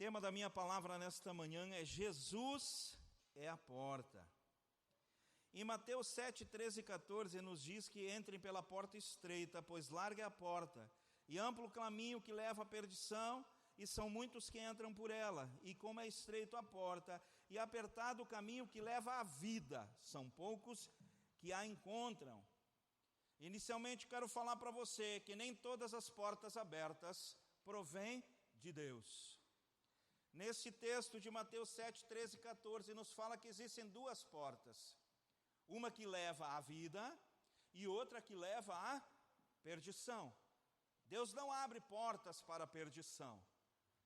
tema da minha palavra nesta manhã é Jesus é a porta. Em Mateus 7, 13 e 14 nos diz que entrem pela porta estreita, pois larga é a porta, e amplo o caminho que leva à perdição, e são muitos que entram por ela, e como é estreito a porta, e apertado o caminho que leva à vida, são poucos que a encontram. Inicialmente quero falar para você que nem todas as portas abertas provêm de Deus. Nesse texto de Mateus 7, 13 e 14, nos fala que existem duas portas. Uma que leva à vida e outra que leva à perdição. Deus não abre portas para a perdição.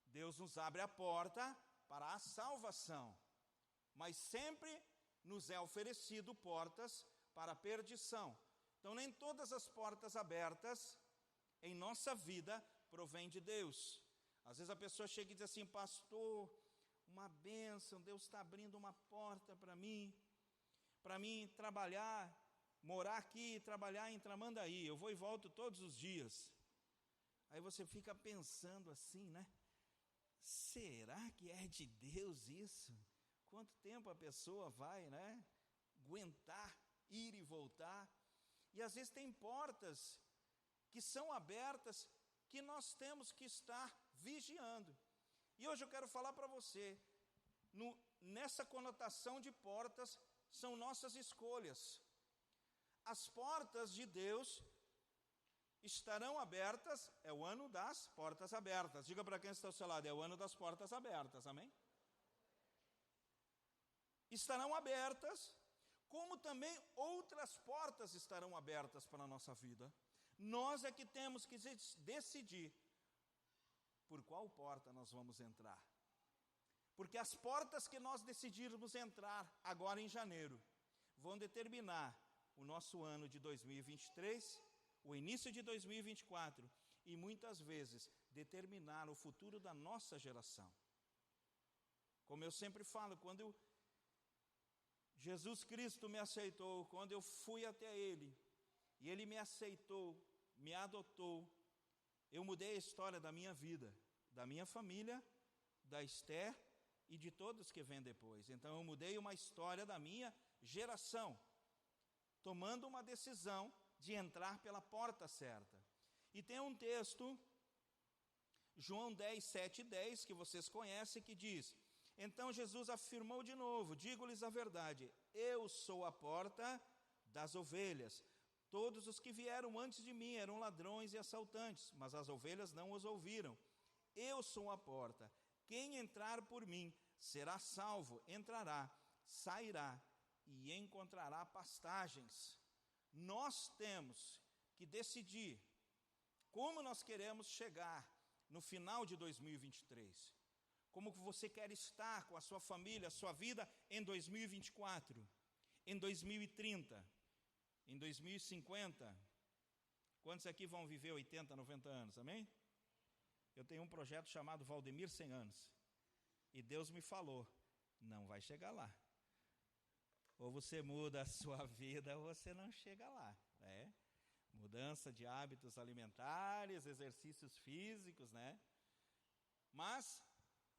Deus nos abre a porta para a salvação. Mas sempre nos é oferecido portas para a perdição. Então nem todas as portas abertas em nossa vida provêm de Deus. Às vezes a pessoa chega e diz assim: pastor, uma bênção, Deus está abrindo uma porta para mim trabalhar, morar aqui e trabalhar em Tramandaí, eu vou e volto todos os dias. Aí você fica pensando assim, né? Será que é de Deus isso? Quanto tempo a pessoa vai, né, aguentar ir e voltar? E às vezes tem portas que são abertas que nós temos que estar vigiando. E hoje eu quero falar para você, nessa conotação de portas, são nossas escolhas. As portas de Deus estarão abertas, é o ano das portas abertas. Diga para quem está ao seu lado, é o ano das portas abertas, amém? Estarão abertas, como também outras portas estarão abertas para a nossa vida. Nós é que temos que decidir por qual porta nós vamos entrar. Porque as portas que nós decidirmos entrar agora em janeiro vão determinar o nosso ano de 2023, o início de 2024 e muitas vezes determinar o futuro da nossa geração. Como eu sempre falo, quando Jesus Cristo me aceitou, quando eu fui até Ele, e Ele me aceitou, me adotou, eu mudei a história da minha vida, da minha família, da Esther e de todos que vêm depois. Então eu mudei uma história da minha geração, tomando uma decisão de entrar pela porta certa. E tem um texto, João 10, 7 e 10, que vocês conhecem, que diz: então Jesus afirmou de novo, digo-lhes a verdade, eu sou a porta das ovelhas. Todos os que vieram antes de mim eram ladrões e assaltantes, mas as ovelhas não os ouviram. Eu sou a porta. Quem entrar por mim será salvo, entrará, sairá e encontrará pastagens. Nós temos que decidir como nós queremos chegar no final de 2023. Como você quer estar com a sua família, a sua vida em 2024, em 2030, em 2050. Quantos aqui vão viver 80, 90 anos, amém? Eu tenho um projeto chamado Valdemir 100 anos. E Deus me falou, não vai chegar lá. Ou você muda a sua vida, ou você não chega lá. Né? Mudança de hábitos alimentares, exercícios físicos, né? Mas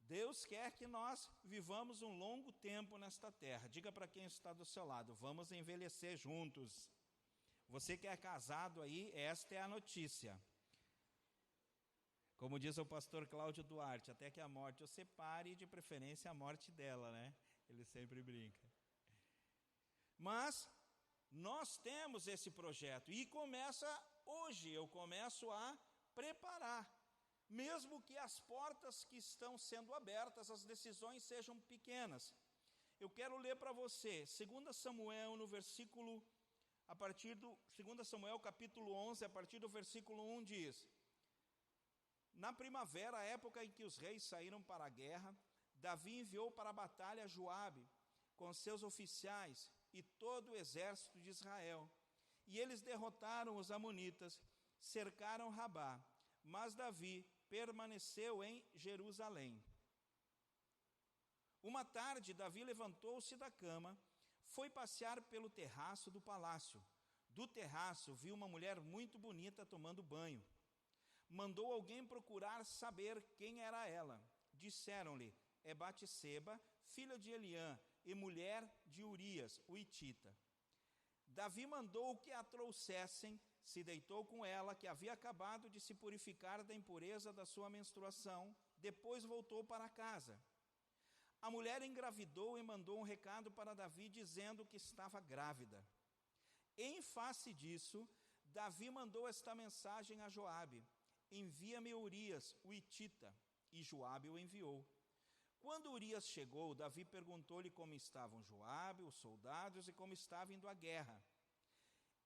Deus quer que nós vivamos um longo tempo nesta terra. Diga para quem está do seu lado, vamos envelhecer juntos. Você que é casado aí, esta é a notícia. Como diz o pastor Cláudio Duarte, até que a morte o separe, e de preferência a morte dela, né? Ele sempre brinca. Mas nós temos esse projeto e começa hoje, eu começo a preparar. Mesmo que as portas que estão sendo abertas, as decisões sejam pequenas. Eu quero ler para você, 2 Samuel, no versículo, a partir do 2 Samuel capítulo 11, a partir do versículo 1 diz: na primavera, a época em que os reis saíram para a guerra, Davi enviou para a batalha Joabe, com seus oficiais e todo o exército de Israel. E eles derrotaram os amonitas, cercaram Rabá, mas Davi permaneceu em Jerusalém. Uma tarde, Davi levantou-se da cama, foi passear pelo terraço do palácio. Do terraço, viu uma mulher muito bonita tomando banho. Mandou alguém procurar saber quem era ela. disseram-lhe: é Batseba, filha de Eliã, e mulher de Urias, o hitita. Davi mandou que a trouxessem, se deitou com ela, que havia acabado de se purificar da impureza da sua menstruação, depois voltou para casa. A mulher engravidou e mandou um recado para Davi, dizendo que estava grávida. Em face disso, Davi mandou esta mensagem a Joabe: envia-me Urias, o hitita. E Joabe o enviou. Quando Urias chegou, Davi perguntou-lhe como estavam Joabe, os soldados, e como estava indo a guerra.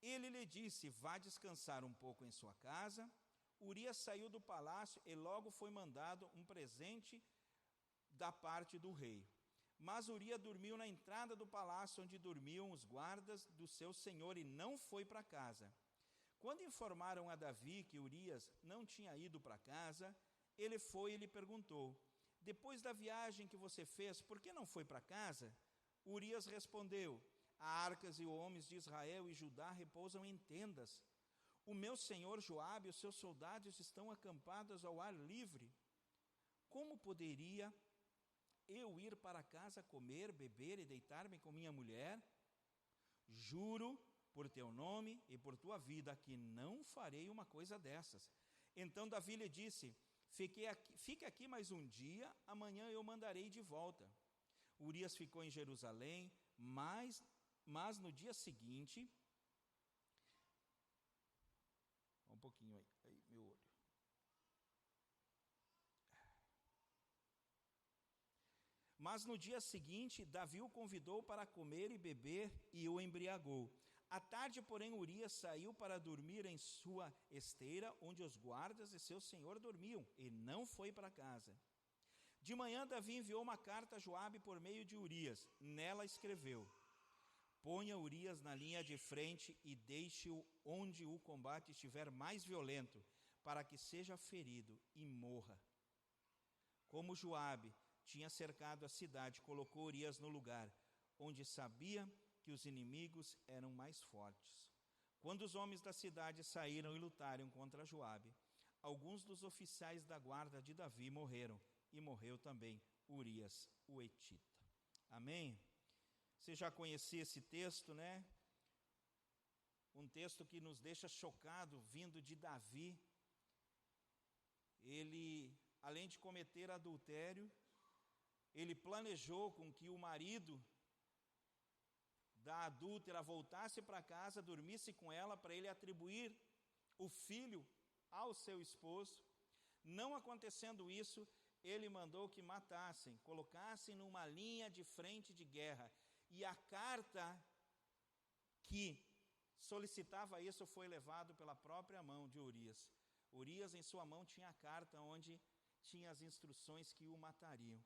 Ele lhe disse: vá descansar um pouco em sua casa. Urias saiu do palácio e logo foi mandado um presente da parte do rei. Mas Urias dormiu na entrada do palácio, onde dormiam os guardas do seu senhor, e não foi para casa. Quando informaram a Davi que Urias não tinha ido para casa, ele foi e lhe perguntou: depois da viagem que você fez, por que não foi para casa? Urias respondeu: a arcas e homens de Israel e Judá repousam em tendas. O meu senhor Joabe e os seus soldados estão acampados ao ar livre. Como poderia eu ir para casa comer, beber e deitar-me com minha mulher? Juro por teu nome e por tua vida que não farei uma coisa dessas. Então Davi lhe disse: fique aqui mais um dia, amanhã eu mandarei de volta. Urias ficou em Jerusalém, mas no dia seguinte... Um pouquinho aí meu olho. Mas no dia seguinte, Davi o convidou para comer e beber e o embriagou. À tarde, porém, Urias saiu para dormir em sua esteira, onde os guardas e seu senhor dormiam, e não foi para casa. De manhã, Davi enviou uma carta a Joabe por meio de Urias. Nela escreveu: ponha Urias na linha de frente e deixe-o onde o combate estiver mais violento, para que seja ferido e morra. Como Joabe tinha cercado a cidade, colocou Urias no lugar, onde sabia que os inimigos eram mais fortes. Quando os homens da cidade saíram e lutaram contra Joabe, alguns dos oficiais da guarda de Davi morreram, e morreu também Urias, o hitita. Amém? Você já conhecia esse texto, né? Um texto que nos deixa chocado, vindo de Davi. Ele, além de cometer adultério, ele planejou com que o marido da adúltera voltasse para casa, dormisse com ela, para ele atribuir o filho ao seu esposo. Não acontecendo isso, ele mandou que matassem, colocassem numa linha de frente de guerra. E a carta que solicitava isso foi levado pela própria mão de Urias. Urias, em sua mão, tinha a carta onde tinha as instruções que o matariam.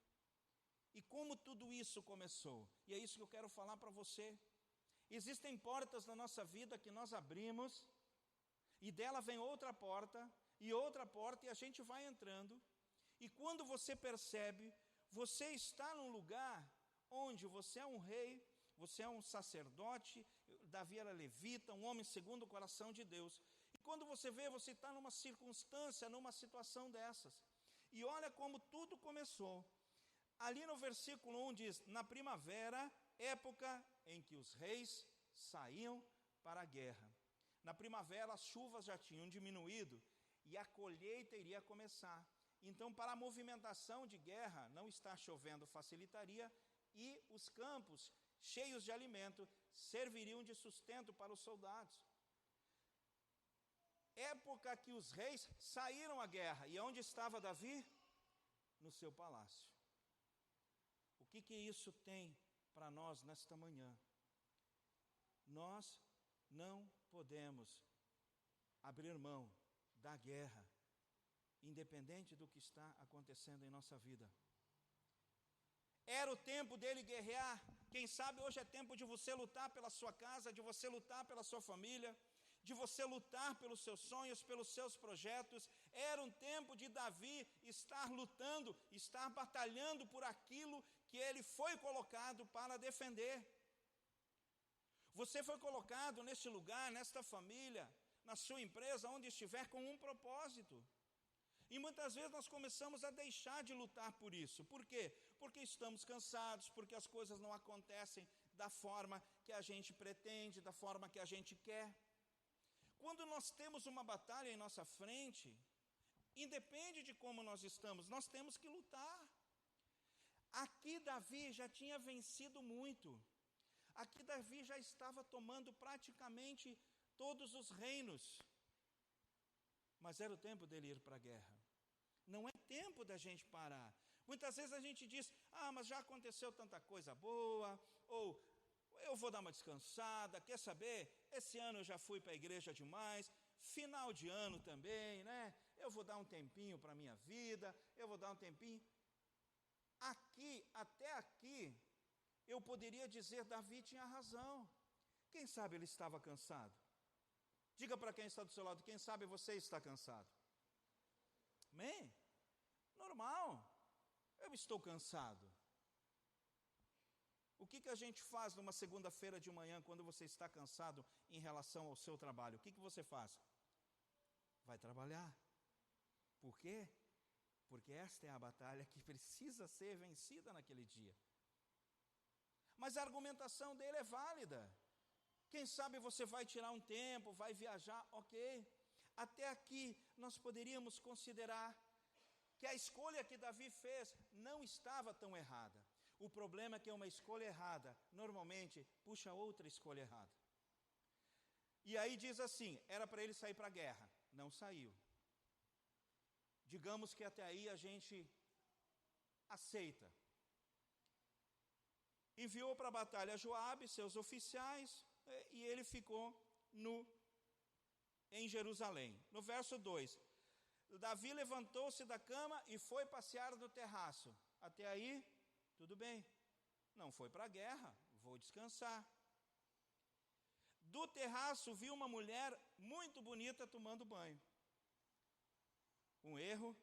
E como tudo isso começou? E é isso que eu quero falar para você. Existem portas na nossa vida que nós abrimos, e dela vem outra porta, e a gente vai entrando. E quando você percebe, você está num lugar onde você é um rei, você é um sacerdote, Davi era levita, um homem segundo o coração de Deus. E quando você vê, você está numa circunstância, numa situação dessas. E olha como tudo começou. Ali no versículo 1 diz: na primavera, época em que os reis saíam para a guerra. Na primavera as chuvas já tinham diminuído e a colheita iria começar. Então, para a movimentação de guerra, não está chovendo facilitaria, e os campos cheios de alimento serviriam de sustento para os soldados. Época que os reis saíram à guerra. E onde estava Davi? No seu palácio. O que isso tem para nós nesta manhã? Nós não podemos abrir mão da guerra, independente do que está acontecendo em nossa vida. Era o tempo dele guerrear. Quem sabe hoje é tempo de você lutar pela sua casa, de você lutar pela sua família, de você lutar pelos seus sonhos, pelos seus projetos. Era um tempo de Davi estar lutando, estar batalhando por aquilo que ele foi colocado para defender. Você foi colocado neste lugar, nesta família, na sua empresa, onde estiver, com um propósito. E muitas vezes nós começamos a deixar de lutar por isso. Por quê? Porque estamos cansados, porque as coisas não acontecem da forma que a gente pretende, da forma que a gente quer. Quando nós temos uma batalha em nossa frente, independe de como nós estamos, nós temos que lutar. Aqui Davi já tinha vencido muito. Aqui Davi já estava tomando praticamente todos os reinos. Mas era o tempo dele ir para a guerra. Não é tempo da gente parar. Muitas vezes a gente diz, mas já aconteceu tanta coisa boa, ou eu vou dar uma descansada, quer saber? Esse ano eu já fui para a igreja demais, final de ano também, né? Eu vou dar um tempinho para a minha vida, eu vou dar um tempinho. Até aqui, eu poderia dizer, Davi tinha razão. Quem sabe ele estava cansado? Diga para quem está do seu lado, quem sabe você está cansado. Amém? Normal. Eu estou cansado. O que a gente faz numa segunda-feira de manhã, quando você está cansado em relação ao seu trabalho? O que você faz? Vai trabalhar. Por quê? Porque esta é a batalha que precisa ser vencida naquele dia. Mas a argumentação dele é válida. Quem sabe você vai tirar um tempo, vai viajar, ok. Até aqui nós poderíamos considerar que a escolha que Davi fez não estava tão errada. O problema é que uma escolha errada, normalmente, puxa outra escolha errada. E aí diz assim, era para ele sair para a guerra, não saiu. Digamos que até aí a gente aceita. Enviou para a batalha Joabe, seus oficiais, e ele ficou em Jerusalém. No verso 2, Davi levantou-se da cama e foi passear no terraço. Até aí, tudo bem. Não foi para a guerra, vou descansar. Do terraço viu uma mulher muito bonita tomando banho. Um erro,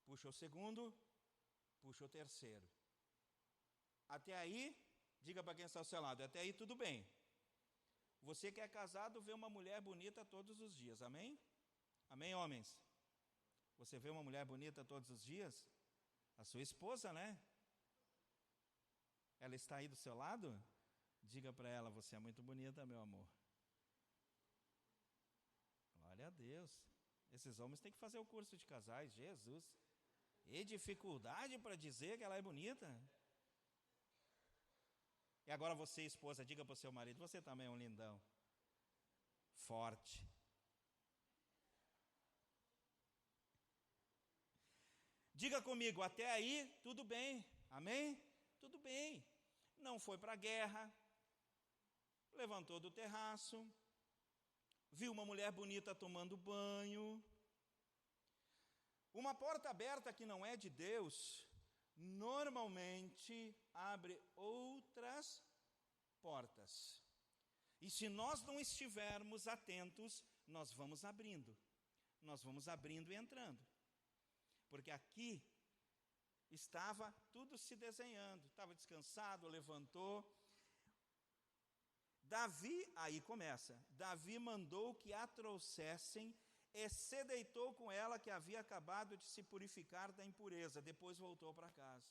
puxa o segundo, puxa o terceiro. Até aí, diga para quem está ao seu lado, até aí tudo bem. Você que é casado vê uma mulher bonita todos os dias, amém? Amém, homens? Você vê uma mulher bonita todos os dias? A sua esposa, né? Ela está aí do seu lado? Diga para ela, você é muito bonita, meu amor. Glória a Deus. Esses homens têm que fazer o curso de casais, Jesus. E dificuldade para dizer que ela é bonita. E agora você, esposa, diga para o seu marido, você também é um lindão. Forte. Diga comigo, até aí, tudo bem. Amém? Tudo bem. Não foi para a guerra. Levantou do terraço. Viu uma mulher bonita tomando banho. Uma porta aberta que não é de Deus, normalmente abre outras portas. E se nós não estivermos atentos, nós vamos abrindo. Nós vamos abrindo e entrando. Porque aqui estava tudo se desenhando. Estava descansado, levantou. Davi, aí começa. Davi mandou que a trouxessem e se deitou com ela que havia acabado de se purificar da impureza. Depois voltou para casa.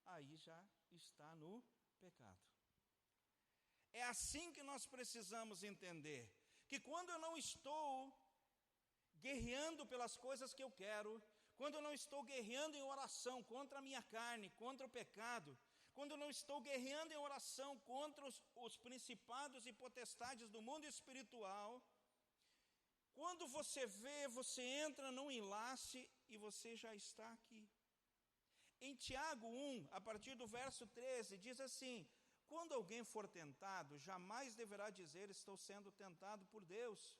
Aí já está no pecado. É assim que nós precisamos entender. Que quando eu não estou guerreando pelas coisas que eu quero, quando eu não estou guerreando em oração contra a minha carne, contra o pecado, quando eu não estou guerreando em oração contra os principados e potestades do mundo espiritual, quando você vê, você entra num enlace e você já está aqui. Em Tiago 1, a partir do verso 13, diz assim, quando alguém for tentado, jamais deverá dizer, estou sendo tentado por Deus.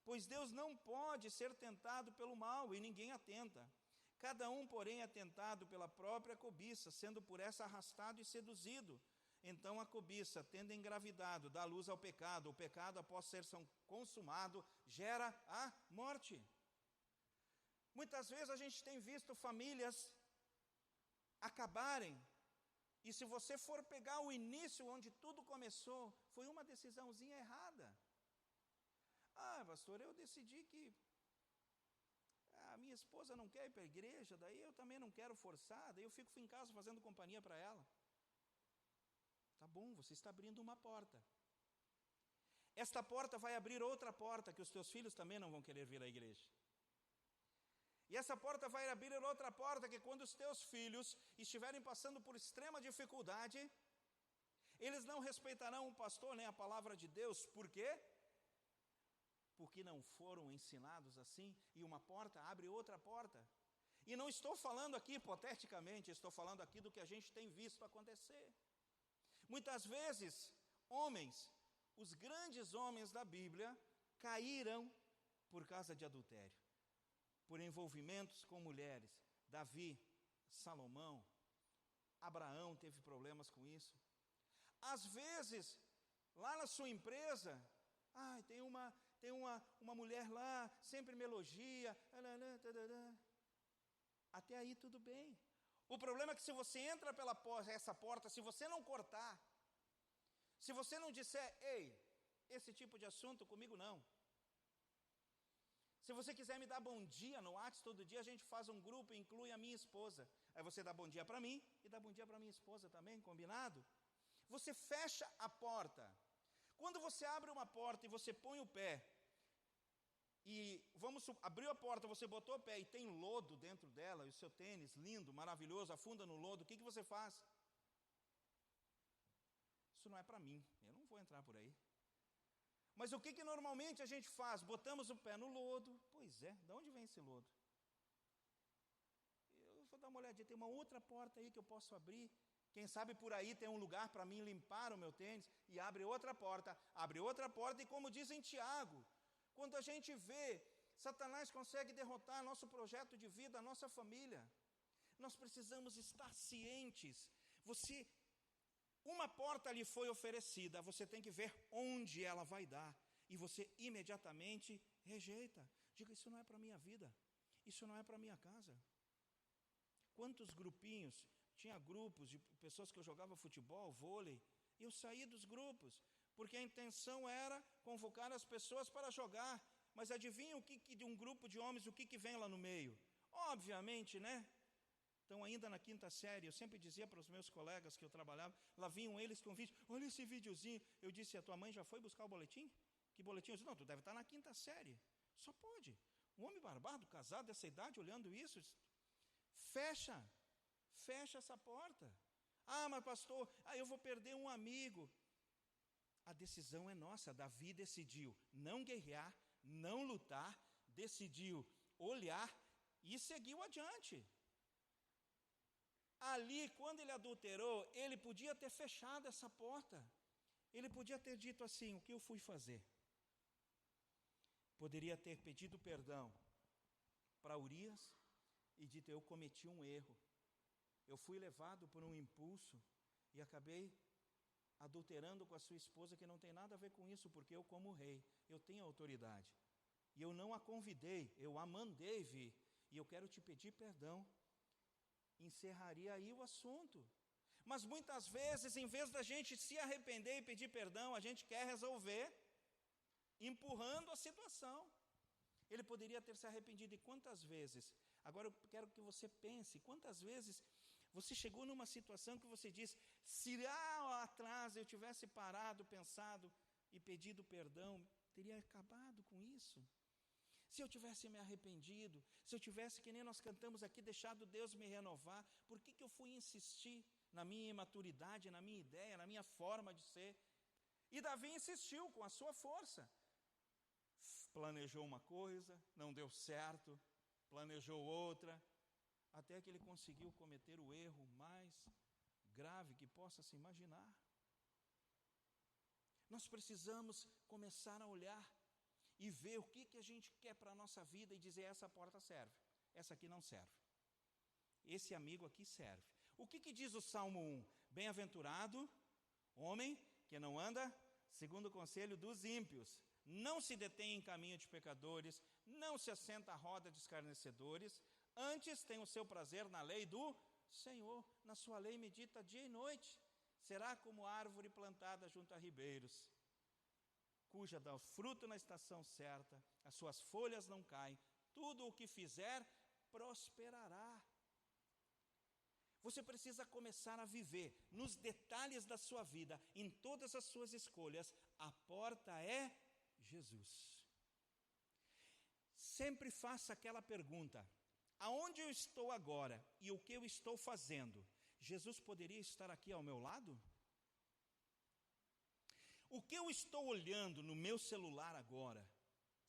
Pois Deus não pode ser tentado pelo mal, e ninguém a tenta. Cada um, porém, é tentado pela própria cobiça, sendo por essa arrastado e seduzido. Então a cobiça, tendo engravidado, dá luz ao pecado. O pecado, após ser consumado, gera a morte. Muitas vezes a gente tem visto famílias acabarem. E se você for pegar o início onde tudo começou, foi uma decisãozinha errada. Pastor, eu decidi que a minha esposa não quer ir para a igreja, daí eu também não quero forçar, daí eu fico em casa fazendo companhia para ela. Tá bom, você está abrindo uma porta. Esta porta vai abrir outra porta, que os teus filhos também não vão querer vir à igreja. E essa porta vai abrir outra porta, que quando os teus filhos estiverem passando por extrema dificuldade, eles não respeitarão o pastor nem a palavra de Deus. Por quê? Porque não foram ensinados assim, e uma porta abre outra porta. E não estou falando aqui hipoteticamente, estou falando aqui do que a gente tem visto acontecer. Muitas vezes, homens, os grandes homens da Bíblia, caíram por causa de adultério, por envolvimentos com mulheres. Davi, Salomão, Abraão teve problemas com isso. Às vezes, lá na sua empresa, tem uma mulher lá, sempre me elogia, até aí tudo bem. O problema é que se você entra pela essa porta, se você não cortar, se você não disser, ei, esse tipo de assunto comigo não. Se você quiser me dar bom dia no WhatsApp todo dia, a gente faz um grupo e inclui a minha esposa. Aí você dá bom dia para mim e dá bom dia para minha esposa também, combinado? Você fecha a porta. Quando você abre uma porta e você põe o pé, e abriu a porta, você botou o pé e tem lodo dentro dela, e o seu tênis lindo, maravilhoso, afunda no lodo, o que você faz? Isso não é para mim, eu não vou entrar por aí. Mas o que normalmente a gente faz? Botamos o pé no lodo. Pois é, de onde vem esse lodo? Eu vou dar uma olhadinha, tem uma outra porta aí que eu posso abrir. Quem sabe por aí tem um lugar para mim limpar o meu tênis. E abre outra porta, e como diz em Tiago, quando a gente vê, Satanás consegue derrotar nosso projeto de vida, a nossa família. Nós precisamos estar cientes. Uma porta lhe foi oferecida, você tem que ver onde ela vai dar, e você imediatamente rejeita. Diga, isso não é para a minha vida, isso não é para a minha casa. Quantos grupinhos, tinha grupos de pessoas que eu jogava futebol, vôlei, e eu saí dos grupos, porque a intenção era convocar as pessoas para jogar, mas adivinha o que de um grupo de homens, o que vem lá no meio? Obviamente, né? Então, ainda na quinta série, eu sempre dizia para os meus colegas que eu trabalhava, lá vinham eles com vídeo, olha esse videozinho. Eu disse, a tua mãe já foi buscar o boletim? Que boletim? Eu disse, não, tu deve estar na quinta série. Só pode. Um homem barbado, casado dessa idade, olhando isso, fecha essa porta. Mas pastor, eu vou perder um amigo. A decisão é nossa. Davi decidiu não guerrear, não lutar, decidiu olhar e seguiu adiante. Ali, quando ele adulterou, ele podia ter fechado essa porta. Ele podia ter dito assim, o que eu fui fazer? Poderia ter pedido perdão para Urias e dito, eu cometi um erro. Eu fui levado por um impulso e acabei adulterando com a sua esposa, que não tem nada a ver com isso, porque eu, como rei, eu tenho autoridade. E eu não a convidei, eu a mandei vir. E eu quero te pedir perdão. Encerraria aí o assunto. Mas muitas vezes, em vez da gente se arrepender e pedir perdão, a gente quer resolver empurrando a situação. Ele poderia ter se arrependido. E quantas vezes? Agora eu quero que você pense, quantas vezes você chegou numa situação que você diz, se lá atrás eu tivesse parado, pensado e pedido perdão, teria acabado com isso. Se eu tivesse me arrependido, se eu tivesse, que nem nós cantamos aqui, deixado Deus me renovar, por que eu fui insistir na minha imaturidade, na minha ideia, na minha forma de ser? E Davi insistiu com a sua força. Planejou uma coisa, não deu certo, planejou outra, até que ele conseguiu cometer o erro mais grave que possa se imaginar. Nós precisamos começar a olhar e ver o que a gente quer para a nossa vida e dizer, essa porta serve, essa aqui não serve. Esse amigo aqui serve. O que diz o Salmo 1? Bem-aventurado homem que não anda segundo o conselho dos ímpios, não se detém em caminho de pecadores, não se assenta à roda de escarnecedores, antes tem o seu prazer na lei do Senhor, na sua lei medita dia e noite. Será como árvore plantada junto a ribeiros, cuja dá fruto na estação certa, as suas folhas não caem, tudo o que fizer prosperará. Você precisa começar a viver nos detalhes da sua vida, em todas as suas escolhas. A porta é Jesus. Sempre faça aquela pergunta: aonde eu estou agora e o que eu estou fazendo? Jesus poderia estar aqui ao meu lado? O que eu estou olhando no meu celular agora,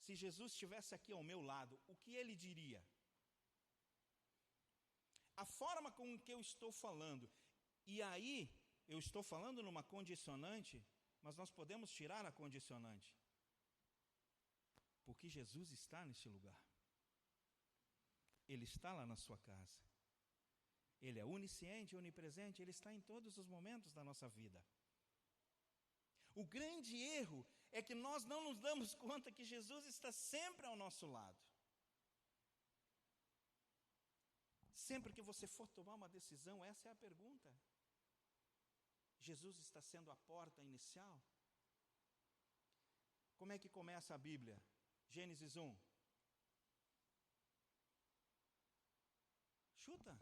se Jesus estivesse aqui ao meu lado, o que ele diria? A forma com que eu estou falando, e aí eu estou falando numa condicionante, mas nós podemos tirar a condicionante, porque Jesus está nesse lugar. Ele está lá na sua casa. Ele é onisciente, onipresente, Ele está em todos os momentos da nossa vida. O grande erro é que nós não nos damos conta que Jesus está sempre ao nosso lado. Sempre que você for tomar uma decisão, essa é a pergunta. Jesus está sendo a porta inicial? Como é que começa a Bíblia? Gênesis 1. Chuta.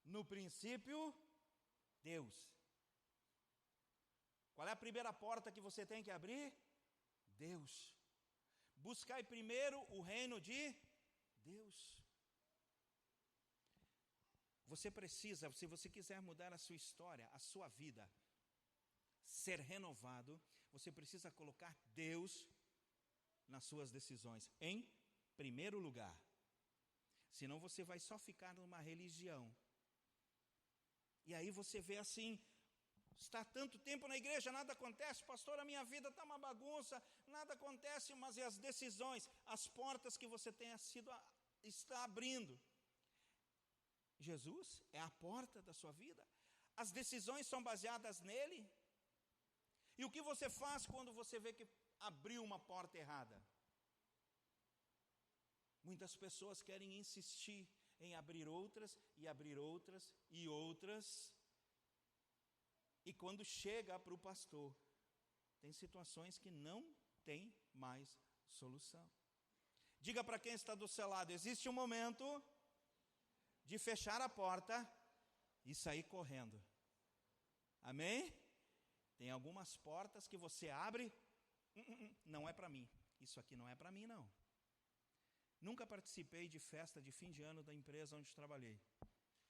No princípio, Deus. Qual é a primeira porta que você tem que abrir? Deus. Buscai primeiro o reino de Deus. Você precisa, se você quiser mudar a sua história, a sua vida, ser renovado, você precisa colocar Deus nas suas decisões, em primeiro lugar. Senão você vai só ficar numa religião. E aí você vê assim, está tanto tempo na igreja, nada acontece, pastor, a minha vida está uma bagunça, nada acontece, mas e as decisões, as portas que você está abrindo? Jesus é a porta da sua vida, as decisões são baseadas nele. E o que você faz quando você vê que abriu uma porta errada? Muitas pessoas querem insistir em abrir outras, e abrir outras, e outras. E quando chega para o pastor, tem situações que não tem mais solução. Diga para quem está do seu lado: existe um momento de fechar a porta e sair correndo. Amém? Tem algumas portas que você abre, não é para mim. Isso aqui não é para mim, não. Nunca participei de festa de fim de ano da empresa onde trabalhei.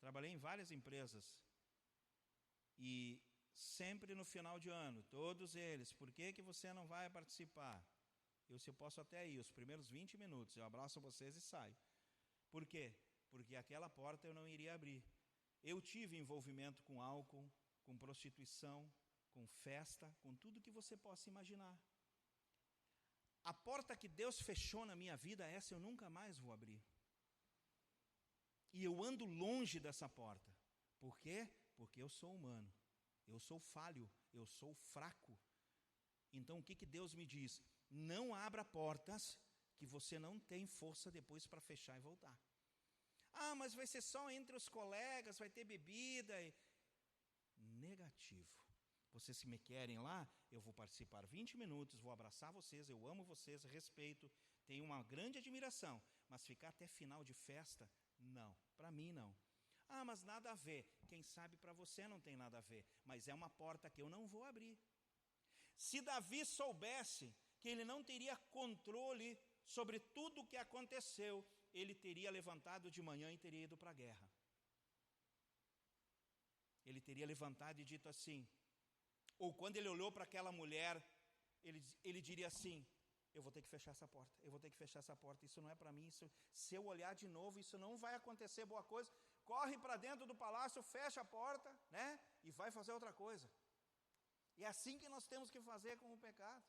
Trabalhei em várias empresas. E sempre no final de ano, todos eles: por que você não vai participar? Se eu posso até ir, os primeiros 20 minutos, eu abraço vocês e saio. Por quê? Porque aquela porta eu não iria abrir. Eu tive envolvimento com álcool, com prostituição, com festa, com tudo que você possa imaginar. A porta que Deus fechou na minha vida, essa eu nunca mais vou abrir. E eu ando longe dessa porta. Por quê? Porque eu sou humano, eu sou falho, eu sou fraco. Então o que Deus me diz? Não abra portas que você não tem força depois para fechar e voltar. Ah, mas vai ser só entre os colegas, vai ter bebida. Negativo. Vocês se me querem lá, eu vou participar 20 minutos, vou abraçar vocês, eu amo vocês, respeito, tenho uma grande admiração, mas ficar até final de festa, não, para mim não. Ah, mas nada a ver. Quem sabe para você não tem nada a ver, mas é uma porta que eu não vou abrir. Se Davi soubesse que ele não teria controle sobre tudo o que aconteceu, ele teria levantado de manhã e teria ido para a guerra. Ele teria levantado e dito assim, ou quando ele olhou para aquela mulher, ele diria assim: eu vou ter que fechar essa porta, eu vou ter que fechar essa porta, isso não é para mim, se eu olhar de novo, isso não vai acontecer boa coisa. Corre para dentro do palácio, fecha a porta, né? E vai fazer outra coisa. E é assim que nós temos que fazer com o pecado.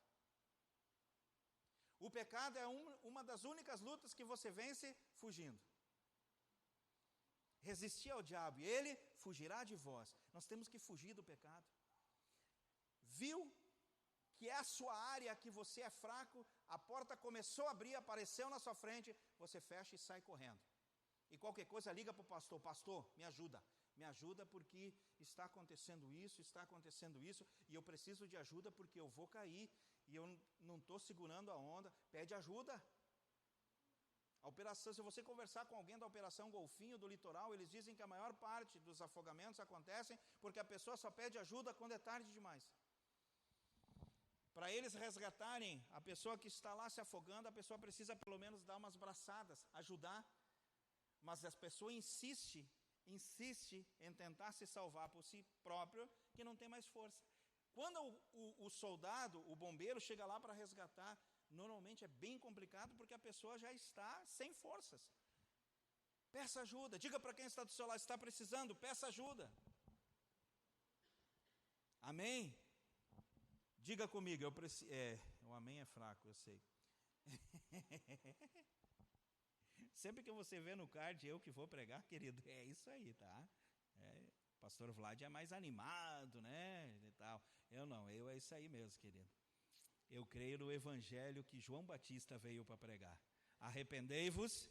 O pecado é uma das únicas lutas que você vence fugindo. Resistir ao diabo e ele fugirá de vós. Nós temos que fugir do pecado. Viu que é a sua área que você é fraco, a porta começou a abrir, apareceu na sua frente, você fecha e sai correndo. E qualquer coisa liga para o pastor: pastor, me ajuda porque está acontecendo isso, e eu preciso de ajuda porque eu vou cair, e eu não estou segurando a onda. Pede ajuda, A operação, se você conversar com alguém da Operação Golfinho do litoral, eles dizem que a maior parte dos afogamentos acontecem porque a pessoa só pede ajuda quando é tarde demais. Para eles resgatarem a pessoa que está lá se afogando, a pessoa precisa pelo menos dar umas braçadas, ajudar. Mas a pessoa insiste em tentar se salvar por si próprio, que não tem mais força. Quando o soldado, o bombeiro, chega lá para resgatar, normalmente é bem complicado, porque a pessoa já está sem forças. Peça ajuda, diga para quem está do seu lado, está precisando, peça ajuda. Amém? Diga comigo, eu preciso. O amém é fraco, eu sei. Sempre que você vê no card, eu que vou pregar, querido, é isso aí, tá? Pastor Vlad é mais animado, né? E tal. Eu não, é isso aí mesmo, querido. Eu creio no evangelho que João Batista veio para pregar. Arrependei-vos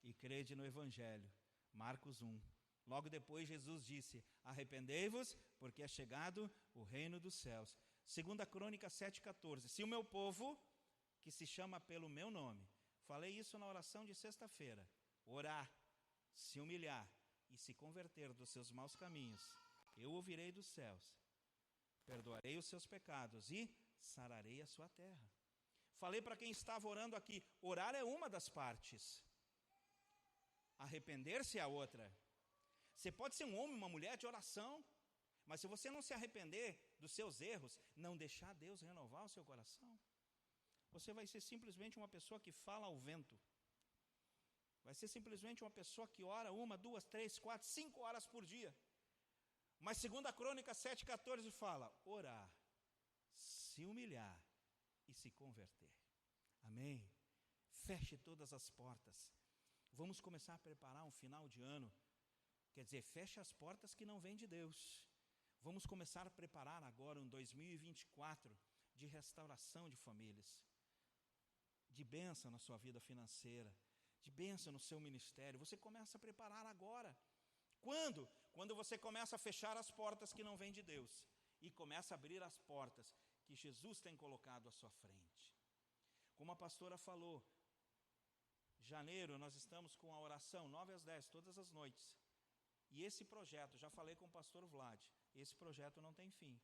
e crede no evangelho. Marcos 1. Logo depois Jesus disse: arrependei-vos, porque é chegado o reino dos céus. 2 Crônica 7,14. Se o meu povo, que se chama pelo meu nome, falei isso na oração de sexta-feira, orar, se humilhar e se converter dos seus maus caminhos, eu ouvirei dos céus, perdoarei os seus pecados e sararei a sua terra. Falei para quem estava orando aqui, orar é uma das partes, arrepender-se é a outra. Você pode ser um homem, uma mulher de oração, mas se você não se arrepender dos seus erros, não deixar Deus renovar o seu coração, você vai ser simplesmente uma pessoa que fala ao vento. Vai ser simplesmente uma pessoa que ora 1, 2, 3, 4, 5 horas por dia. Mas 2 Crônica 7,14 fala, orar, se humilhar e se converter. Amém? Feche todas as portas. Vamos começar a preparar um final de ano. Quer dizer, feche as portas que não vêm de Deus. Vamos começar a preparar agora um 2024 de restauração de famílias, de bênção na sua vida financeira, de bênção no seu ministério. Você começa a preparar agora. Quando? Quando você começa a fechar as portas que não vêm de Deus e começa a abrir as portas que Jesus tem colocado à sua frente. Como a pastora falou, janeiro nós estamos com a oração 9 às 10, todas as noites. E esse projeto, já falei com o pastor Vlad, esse projeto não tem fim.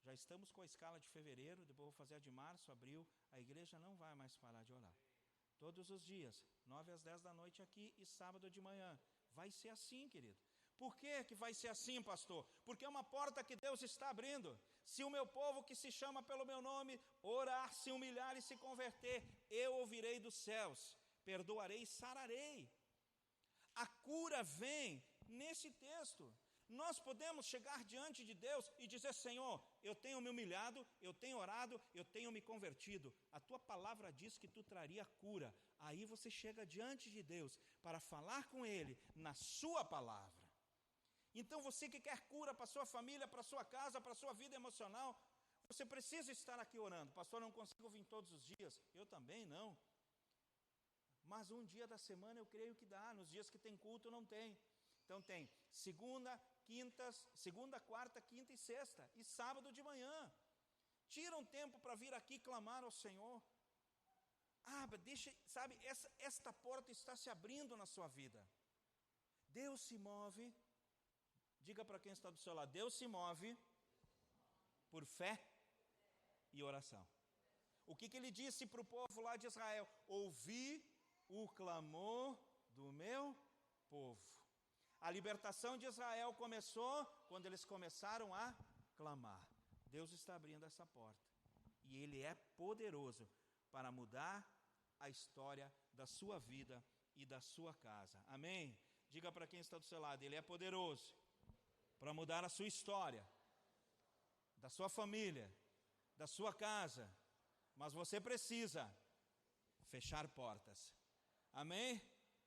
Já estamos com a escala de fevereiro, depois vou fazer a de março, abril, a igreja não vai mais parar de orar. Todos os dias, 9 às 10 da noite aqui e sábado de manhã. Vai ser assim, querido. Por que vai ser assim, pastor? Porque é uma porta que Deus está abrindo. Se o meu povo que se chama pelo meu nome, orar, se humilhar e se converter, eu ouvirei dos céus, perdoarei e sararei. A cura vem nesse texto. Nós podemos chegar diante de Deus e dizer, Senhor, eu tenho me humilhado, eu tenho orado, eu tenho me convertido. A tua palavra diz que tu traria cura. Aí você chega diante de Deus para falar com Ele na sua palavra. Então você que quer cura para a sua família, para a sua casa, para a sua vida emocional, você precisa estar aqui orando. Pastor, não consigo vir todos os dias. Eu também não. Mas um dia da semana eu creio que dá. Nos dias que tem culto não tem. Então tem segunda, quarta, quinta e sexta. E sábado de manhã. Tira um tempo para vir aqui clamar ao Senhor. Esta porta está se abrindo na sua vida. Deus se move. Diga para quem está do seu lado, Deus se move por fé e oração. O que ele disse para o povo lá de Israel? Ouvi o clamor do meu povo. A libertação de Israel começou quando eles começaram a clamar. Deus está abrindo essa porta. E Ele é poderoso para mudar a história da sua vida e da sua casa. Amém? Diga para quem está do seu lado, Ele é poderoso para mudar a sua história, da sua família, da sua casa. Mas você precisa fechar portas. Amém?